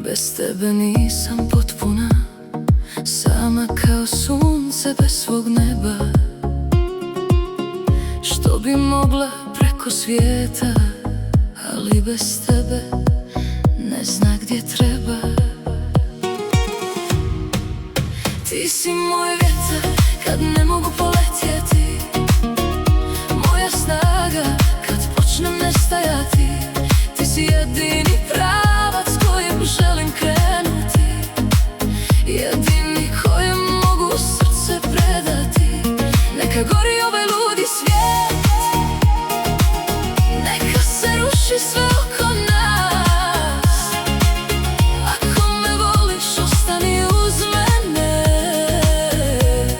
Bez tebe nisam potpuna, sama kao sunce bez svog neba, što bi mogla preko svijeta, ali bez tebe ne zna gdje treba. Ti si moj vjetar kad ne mogu poletjeti, moja snaga kad počnem nestajati. Ti si jedini pravac kojim želim krenuti, jedini kojem mogu srce predati. Neka gori ovaj ludi svijet, neka se ruši sve oko nas. Ako me voliš, ostani uz mene,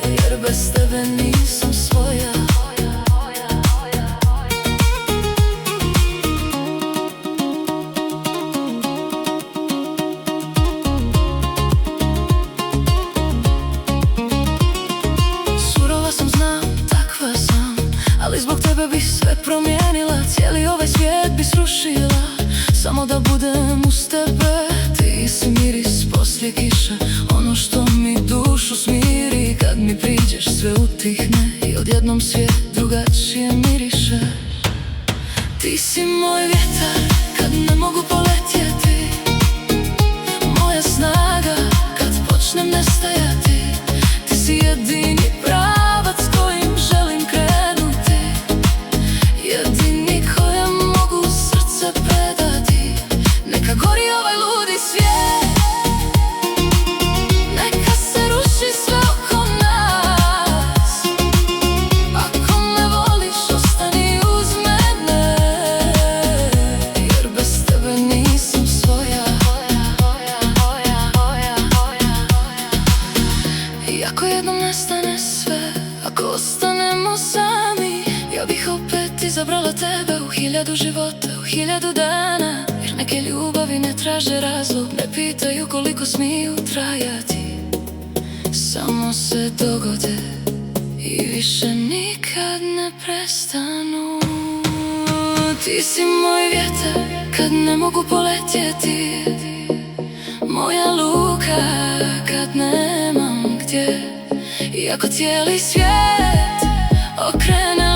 jer bez tebe nisam svoja. Ali zbog tebe bi sve promijenila, cijeli ovaj svijet bi srušila, samo da budem uz tebe. Ti si miris poslije kiše, ono što mi dušu smiri. Kad mi priđeš sve utihne i odjednom svijet drugačije miriše. Ti si moj vjetar kad ne mogu poletjeti, moja snaga kad počnem nestajati. Ti si jedini pravac kojim želim krenuti, jedini kojem mogu srce predati. Neka gori ovaj ludi svijet, neka se ruši sve oko nas. Ako me voliš, ostani uz mene, jer bez tebe nisam svoja. I ako jednom nestane sve, ako ostanemo sami, ja bih opet izabrala tebe u 1000 života, u 1000 dana. Jer neke ljubavi ne traže razlog, ne pitaju koliko smiju trajati, samo se dogode i više nikad ne prestanu. Ti si moj vjetar kad ne mogu poletjeti, moja luka kad nemam gdje. I ako cijeli svijet okrene